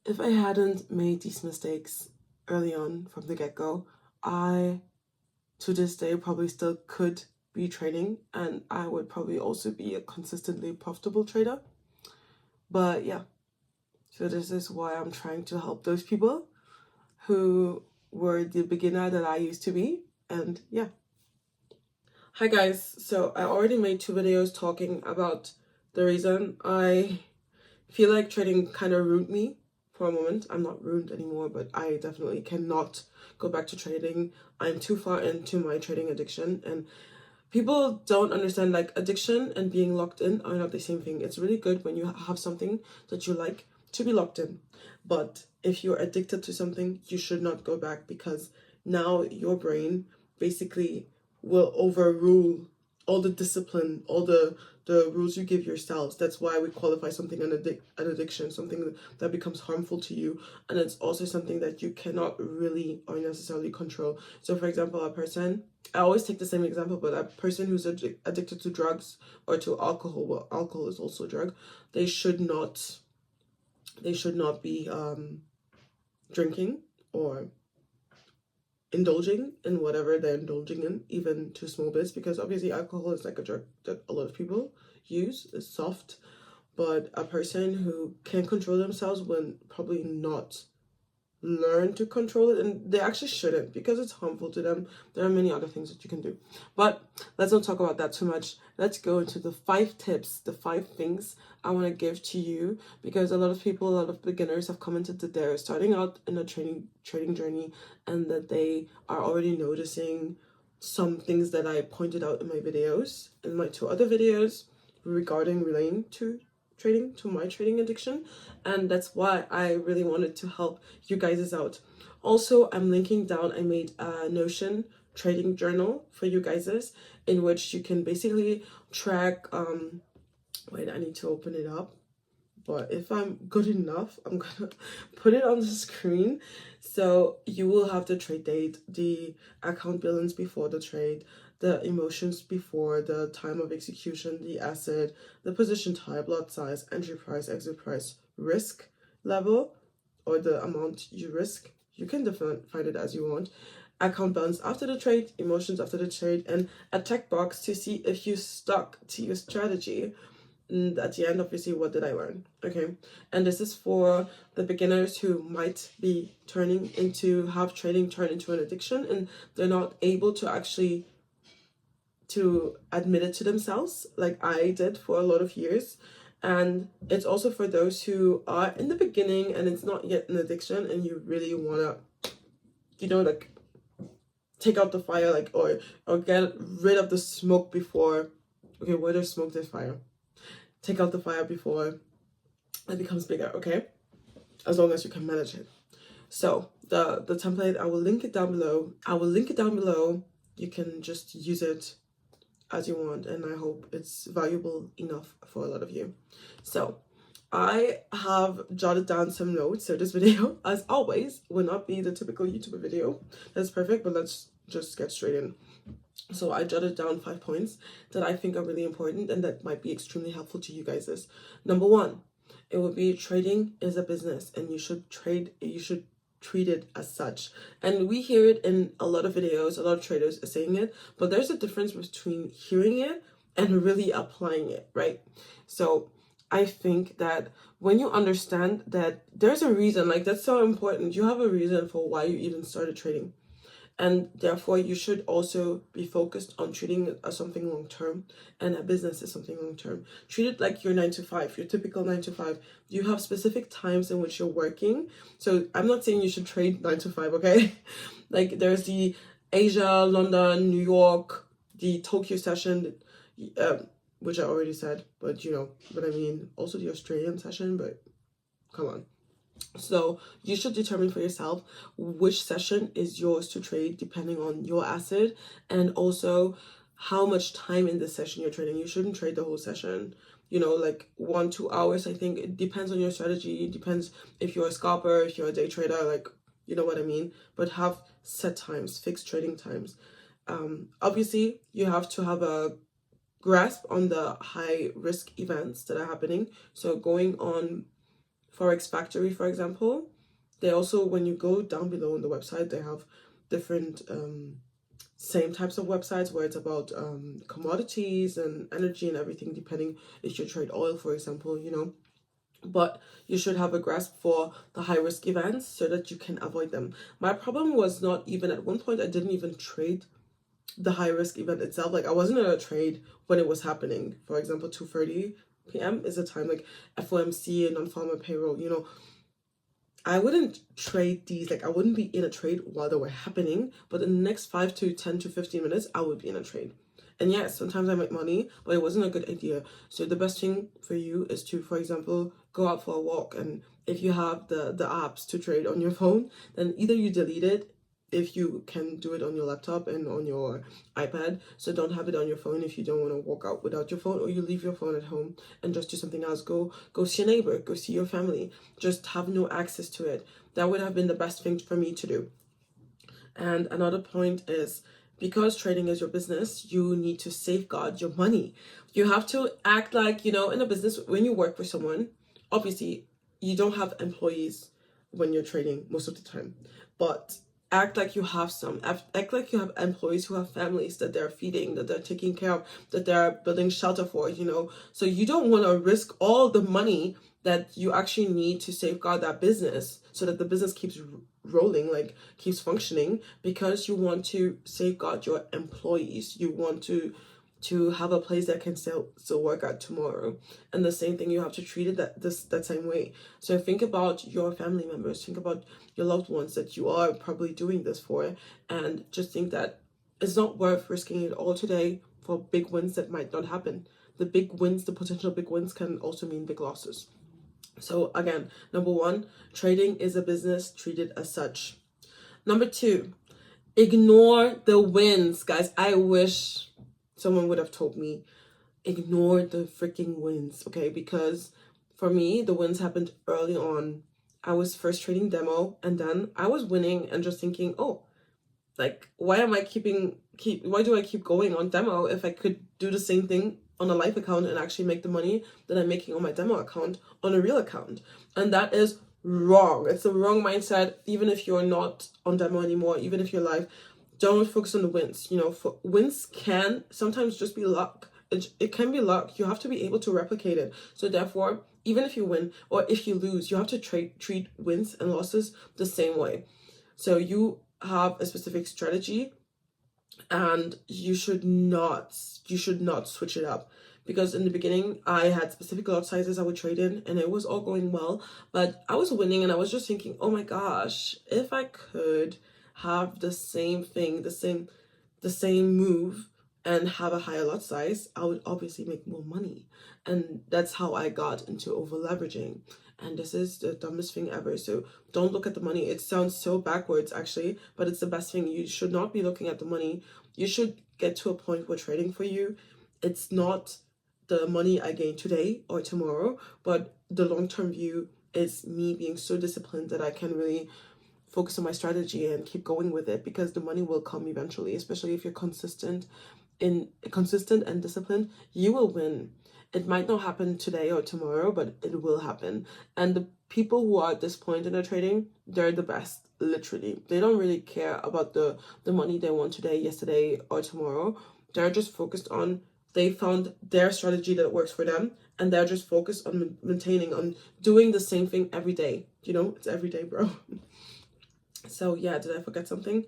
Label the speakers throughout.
Speaker 1: if I hadn't made these mistakes early on from the get-go, I to this day probably still could be trading, and I would probably also be a consistently profitable trader. But yeah, so this is why I'm trying to help those people who were the beginner that I used to be. And yeah. Hi guys, so I already made 2 videos talking about the reason I feel like trading kind of ruined me for a moment. I'm not ruined anymore, but I definitely cannot go back to trading. I'm too far into my trading addiction, and people don't understand, like, addiction and being locked in are not the same thing. It's really good when you have something that you like to be locked in, but if you're addicted to something, you should not go back, because now your brain basically will overrule all the discipline, all the rules you give yourselves. That's why we qualify something an addiction, something that becomes harmful to you, and it's also something that you cannot really or necessarily control. So for example, a person, I always take the same example, but a person who's addicted to drugs or to alcohol, well, alcohol is also a drug, they should not be drinking or indulging in whatever they're indulging in, even to small bits, because obviously alcohol is like a drug that a lot of people use. It's soft, but a person who can control themselves will probably not learn to control it, and they actually shouldn't, because it's harmful to them. There are many other things that you can do, but let's not talk about that too much. Let's go into the 5 tips, the 5 things I want to give to you, because a lot of people, a lot of beginners have commented that they're starting out in a trading journey, and that they are already noticing some things that I pointed out in my videos, in my 2 other videos relating to trading, to my trading addiction, and that's why I really wanted to help you guys out. Also, I'm linking down, I made a Notion trading journal for you guys, in which you can basically track wait, I need to open it up, but if I'm good enough, I'm gonna put it on the screen. So you will have the trade date, the account balance before the trade, the emotions before, the time of execution, the asset, the position type, lot size, entry price, exit price, risk level, or the amount you risk. You can define it as you want. Account balance after the trade, emotions after the trade, and a checkbox to see if you stuck to your strategy. And at the end, obviously, what did I learn? Okay, and this is for the beginners who might be have trading turn into an addiction, and they're not able to actually to admit it to themselves, like I did for a lot of years. And it's also for those who are in the beginning and it's not yet an addiction, and you really wanna, like, take out the fire, like, or get rid of the smoke before. Okay, where there's smoke, there's fire. Take out the fire before it becomes bigger, okay? As long as you can manage it. So the template, I will link it down below. You can just use it as you want, and I hope it's valuable enough for a lot of you. So I have jotted down some notes, so this video, as always, will not be the typical YouTuber video. That's perfect, but let's just get straight in. So I jotted down 5 points that I think are really important and that might be extremely helpful to you guys. Number 1, it would be trading is a business, and you should treat it as such. And we hear it in a lot of videos, a lot of traders are saying it, but there's a difference between hearing it and really applying it, right? So I think that when you understand that there's a reason, like, that's so important. You have a reason for why you even started trading. And therefore, you should also be focused on treating it as something long-term, and a business is something long-term. Treat it like your 9 to 5, your typical 9 to 5. You have specific times in which you're working. So I'm not saying you should trade 9 to 5, okay? Like, there's the Asia, London, New York, the Tokyo session, which I already said, but you know what I mean. Also the Australian session, but come on. So you should determine for yourself which session is yours to trade depending on your asset, and also how much time in the session you're trading. You shouldn't trade the whole session, like 1-2 hours. I think it depends on your strategy. It depends if you're a scalper, if you're a day trader, like, you know what I mean. But have set times, fixed trading times. Obviously, you have to have a grasp on the high risk events that are happening. So going on Forex Factory, for example, they also, when you go down below on the website, they have different same types of websites where it's about commodities and energy and everything, depending if you trade oil, for example, you know. But you should have a grasp for the high risk events so that you can avoid them. My problem was not even, at one point I didn't even trade the high risk event itself. Like, I wasn't in a trade when it was happening. For example, 2:30 p.m. is a time like FOMC and non-farmer payroll, you know. I wouldn't trade these, like I wouldn't be in a trade while they were happening, but in the next 5 to 10 to 15 minutes, I would be in a trade. And yes, sometimes I make money, but it wasn't a good idea. So the best thing for you is to, for example, go out for a walk. And if you have the apps to trade on your phone, then either you delete it if you can do it on your laptop and on your iPad. So don't have it on your phone if you don't want to walk out without your phone, or you leave your phone at home and just do something else. Go see a neighbor, go see your family. Just have no access to it. That would have been the best thing for me to do. And another point is, because trading is your business, you need to safeguard your money. You have to act like, you know, in a business, when you work for someone, obviously you don't have employees when you're trading most of the time, but act like you have some. Act like you have employees who have families that they're feeding, that they're taking care of, that they're building shelter for, you know. So you don't want to risk all the money that you actually need to safeguard that business so that the business keeps rolling, like keeps functioning, because you want to safeguard your employees. You want to have a place that can still work out tomorrow. And the same thing, you have to treat it that same way. So think about your family members, think about your loved ones that you are probably doing this for, and just think that it's not worth risking it all today for big wins that might not happen. The big wins, the potential big wins, can also mean big losses. So again, number one, trading is a business, treat it as such. Number two, ignore the wins. Guys, I wish someone would have told me, ignore the freaking wins, okay? Because for me, the wins happened early on. I was first trading demo, and then I was winning and just thinking, oh, like, why do I keep going on demo if I could do the same thing on a live account and actually make the money that I'm making on my demo account on a real account? And that is wrong. It's a wrong mindset. Even if you're not on demo anymore, even if you're live, don't focus on the wins. You know, wins can sometimes just be luck. It can be luck. You have to be able to replicate it. So therefore, even if you win or if you lose, you have to treat wins and losses the same way. So you have a specific strategy, and you should not switch it up. Because in the beginning, I had specific lot sizes I would trade in, and it was all going well, but I was winning, and I was just thinking, oh my gosh, if I could have the same thing, the same move, and have a higher lot size, I would obviously make more money. And that's how I got into over leveraging. And this is the dumbest thing ever. So don't look at the money. It sounds so backwards, actually, but it's the best thing. You should not be looking at the money. You should get to a point where trading for you, it's not the money I gain today or tomorrow, but the long-term view is me being so disciplined that I can really focus on my strategy and keep going with it, because the money will come eventually. Especially if you're consistent and disciplined, you will win. It might not happen today or tomorrow, but it will happen. And the people who are at this point in their trading, they're the best, literally. They don't really care about the money they want today, yesterday, or tomorrow. They're just focused on, they found their strategy that works for them, and they're just focused on maintaining, on doing the same thing every day. You know, it's every day, bro. So yeah, did I forget something?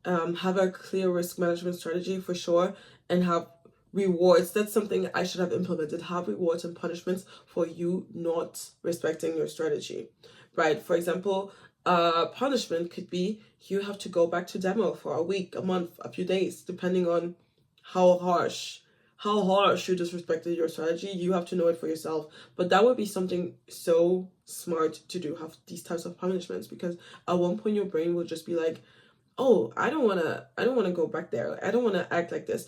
Speaker 1: Have a clear risk management strategy for sure, and have rewards. That's something I should have implemented. Have rewards and punishments for you not respecting your strategy, right? For example, punishment could be you have to go back to demo for a week, a month, a few days, depending on how harsh you disrespected your strategy. You have to know it for yourself. But that would be something so smart to do, have these types of punishments, because at one point your brain will just be like, oh, I don't want to go back there. I don't want to act like this.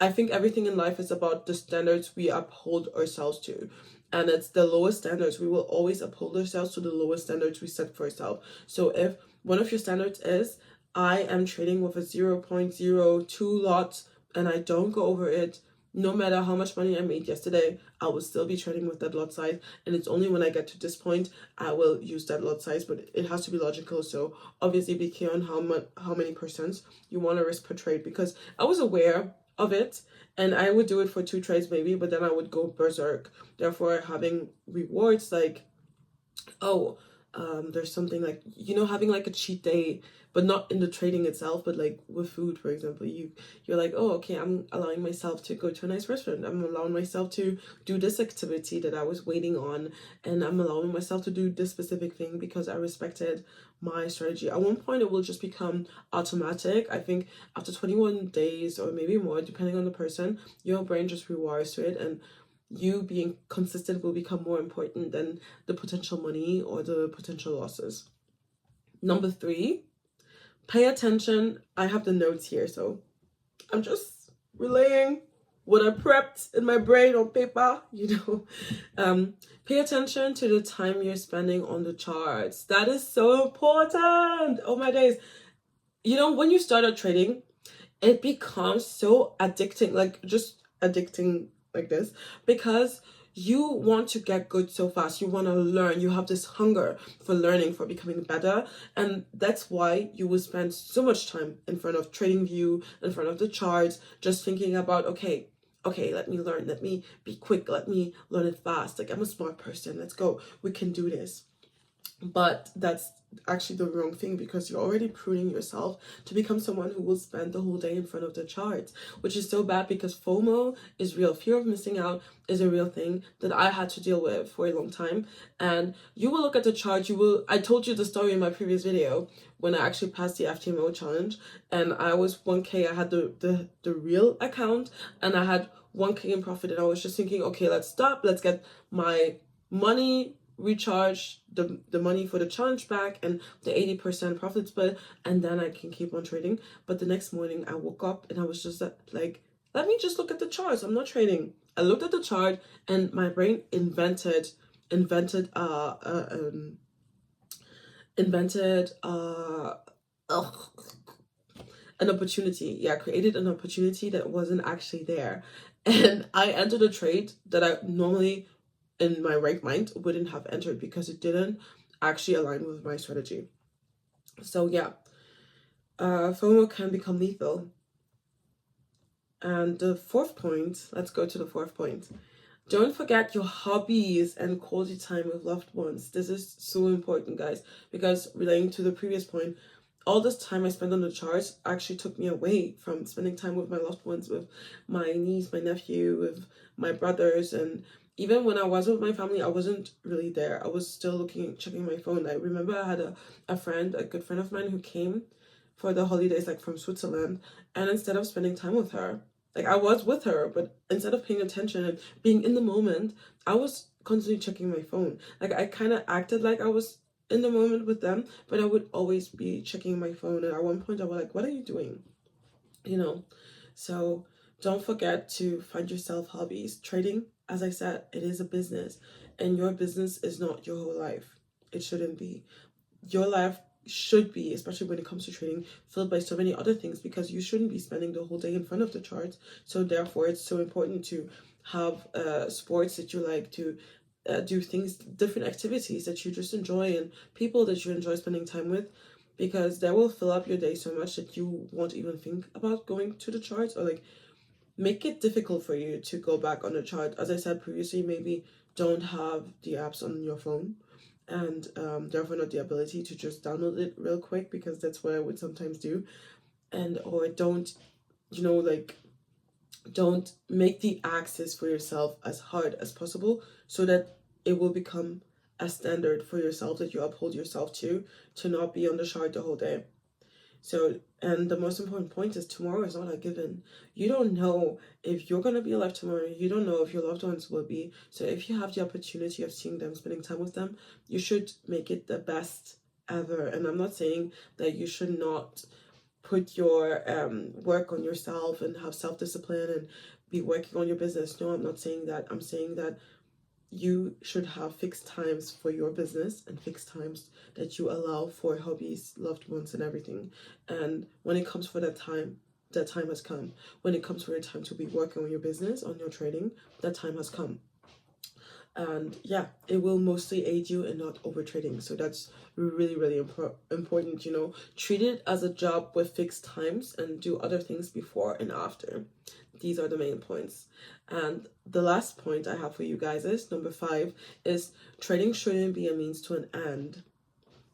Speaker 1: I think everything in life is about the standards we uphold ourselves to. And it's the lowest standards. We will always uphold ourselves to the lowest standards we set for ourselves. So if one of your standards is, I am trading with a 0.02 lot and I don't go over it, no matter how much money I made yesterday, I will still be trading with that lot size. And it's only when I get to this point I will use that lot size, but it has to be logical. So obviously be clear on how many percents you want to risk per trade, because I was aware of it and I would do it for 2 trades maybe, but then I would go berserk. Therefore, having rewards like, oh, there's something like, having like a cheat day, but not in the trading itself, but like with food, for example. You're like, oh, okay, I'm allowing myself to go to a nice restaurant, I'm allowing myself to do this activity that I was waiting on, and I'm allowing myself to do this specific thing because I respected my strategy. At one point it will just become automatic. I think after 21 days or maybe more, depending on the person, your brain just rewires to it, and you being consistent will become more important than the potential money or the potential losses. Number 3, pay attention. I have the notes here, so I'm just relaying what I prepped in my brain on paper, pay attention to the time you're spending on the charts. That is so important. Oh my days. When you start out trading, it becomes so addicting, like just addicting like this, because you want to get good so fast. You want to learn. You have this hunger for learning, for becoming better. And that's why you will spend so much time in front of TradingView, in front of the charts, just thinking about, okay, let me learn. Let me be quick. Let me learn it fast. Like, I'm a smart person. Let's go. We can do this. But that's actually the wrong thing, because you're already pruning yourself to become someone who will spend the whole day in front of the charts, which is so bad, because FOMO is real. Fear of missing out is a real thing that I had to deal with for a long time. And you will look at the chart, I told you the story in my previous video when I actually passed the FTMO challenge, and I was 1K. I had the real account, and I had 1K in profit, and I was just thinking, okay, let's stop, let's get my money, recharge the money for the challenge back and the 80% profit split, and then I can keep on trading. But the next morning I woke up and I was just like, let me just look at the charts. I'm not trading. I looked at the chart and my brain invented an opportunity. Yeah, created an opportunity that wasn't actually there. And I entered a trade that I normally in my right mind wouldn't have entered, because it didn't actually align with my strategy. So yeah, FOMO can become lethal. And the 4th point, let's go to the 4th point. Don't forget your hobbies and quality time with loved ones. This is so important, guys, because relating to the previous point, all this time I spent on the charts actually took me away from spending time with my loved ones, with my niece, my nephew, with my brothers. And even when I was with my family, I wasn't really there. I was still checking my phone. I remember I had a good friend of mine who came for the holidays, like from Switzerland, and instead of spending time with her, like I was with her, but instead of paying attention and being in the moment, I was constantly checking my phone. Like I kind of acted like I was in the moment with them, but I would always be checking my phone. And at one point I was like, what are you doing? So don't forget to find yourself hobbies. Trading, as I said, it is a business, and your business is not your whole life. It shouldn't be. Your life should be, especially when it comes to trading, filled by so many other things, because you shouldn't be spending the whole day in front of the charts. So therefore it's so important to have sports that you like, to do things, different activities that you just enjoy, and people that you enjoy spending time with, because that will fill up your day so much that you won't even think about going to the charts, or like make it difficult for you to go back on the chart. As I said previously, maybe don't have the apps on your phone, and therefore not the ability to just download it real quick, because that's what I would sometimes do. And or don't don't make the access for yourself as hard as possible, so that it will become a standard for yourself that you uphold yourself to not be on the chart the whole day. So, and the most important point is, tomorrow is not a given. You don't know if you're going to be alive tomorrow. You don't know if your loved ones will be. So if you have the opportunity of seeing them, spending time with them, you should make it the best ever. And I'm not saying that you should not put your work on yourself and have self-discipline and be working on your business. No, I'm not saying that. I'm saying that you should have fixed times for your business and fixed times that you allow for hobbies, loved ones, and everything. And when it comes for that time, that time has come. When it comes for your time to be working on your business, on your trading, that time has come. And yeah, it will mostly aid you in not over trading. So that's really, really important. You know, treat it as a job with fixed times and do other things before and after. These are the main points. And the last point I have for you guys is number 5 is trading shouldn't be a means to an end.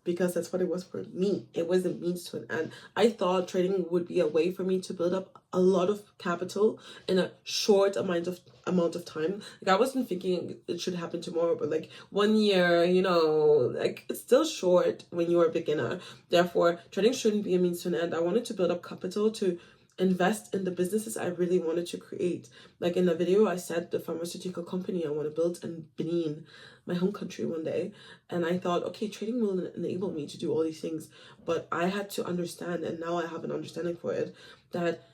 Speaker 1: Because that's what it was for me. It was a means to an end. I thought trading would be a way for me to build up a lot of capital in a short amount of time. Like, I wasn't thinking it should happen tomorrow, but like 1 year, you know, like it's still short when you're a beginner. Therefore, trading shouldn't be a means to an end. I wanted to build up capital to invest in the businesses I really wanted to create. Like in the video, I said the pharmaceutical company I want to build in Benin, my home country, one day. And I thought, okay, trading will enable me to do all these things. But I had to understand, and now I have an understanding for it, that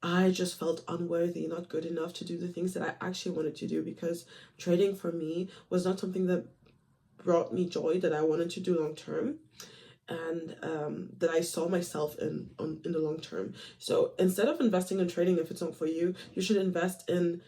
Speaker 1: I just felt unworthy, not good enough to do the things that I actually wanted to do, because trading for me was not something that brought me joy, that I wanted to do long term, and that I saw myself in the long term. So instead of investing in trading, if it's not for you, you should invest in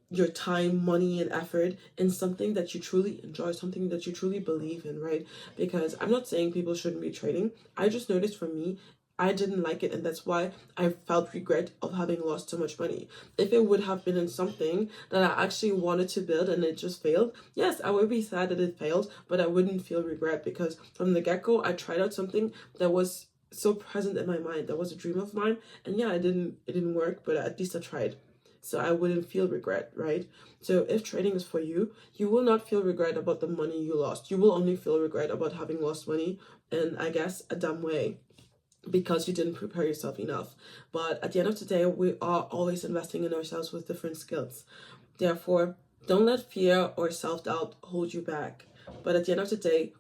Speaker 1: your time, money, and effort in something that you truly enjoy, something that you truly believe in, right? Because I'm not saying people shouldn't be trading. I just noticed for me, I didn't like it, and that's why I felt regret of having lost so much money. If it would have been in something that I actually wanted to build and it just failed, yes, I would be sad that it failed, but I wouldn't feel regret, because from the get-go, I tried out something that was so present in my mind, that was a dream of mine, and yeah, it didn't work, but at least I tried. So I wouldn't feel regret, right? So if trading is for you, you will not feel regret about the money you lost. You will only feel regret about having lost money in, I guess, a dumb way, because you didn't prepare yourself enough. But at the end of the day, we are always investing in ourselves with different skills. Therefore, don't let fear or self-doubt hold you back. But at the end of the day,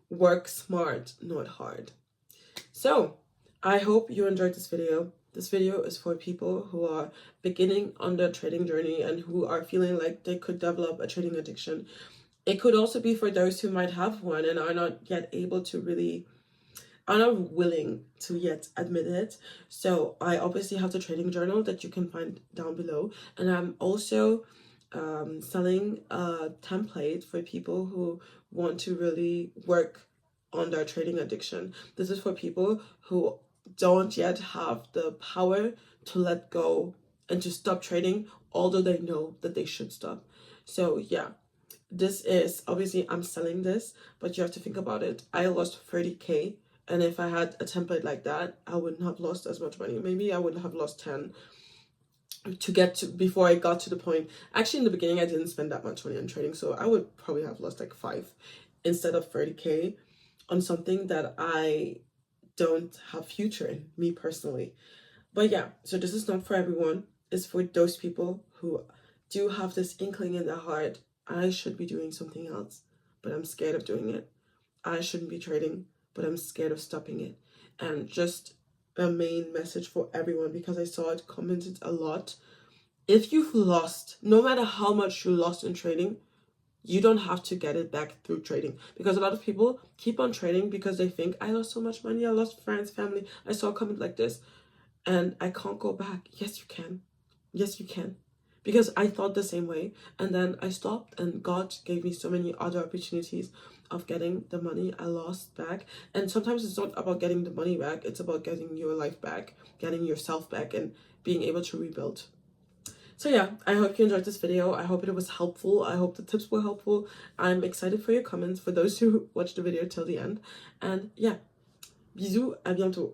Speaker 1: work smart, not hard. So I hope you enjoyed this video. This video is for people who are beginning on their trading journey and who are feeling like they could develop a trading addiction. It could also be for those who might have one and are not yet able to really, are not willing to yet admit it. So I obviously have the trading journal that you can find down below, and I'm also selling a template for people who want to really work on their trading addiction. This is for people who don't yet have the power to let go and to stop trading, although they know that they should stop. So yeah, this is obviously, I'm selling this, but you have to think about it. I lost 30K, and if I had a template like that, I wouldn't have lost as much money. Maybe I would have lost 10 to get to, before I got to the point. Actually, in the beginning, I didn't spend that much money on trading, so I would probably have lost like 5 instead of 30K on something that I don't have future in, me personally. But yeah, so this is not for everyone. It's for those people who do have this inkling in their heart, I should be doing something else, but I'm scared of doing it. I shouldn't be trading, but I'm scared of stopping it. And just a main message for everyone, because I saw it commented a lot. If you've lost, no matter how much you lost in trading, you don't have to get it back through trading. Because a lot of people keep on trading because they think, I lost so much money, I lost friends, family. I saw a comment like this, and I can't go back. Yes, you can. Yes, you can. Because I thought the same way, and then I stopped, and God gave me so many other opportunities of getting the money I lost back. And sometimes it's not about getting the money back, it's about getting your life back, getting yourself back, and being able to rebuild. So yeah, I hope you enjoyed this video. I hope it was helpful. I hope the tips were helpful. I'm excited for your comments, for those who watched the video till the end. And yeah, bisous, à bientôt.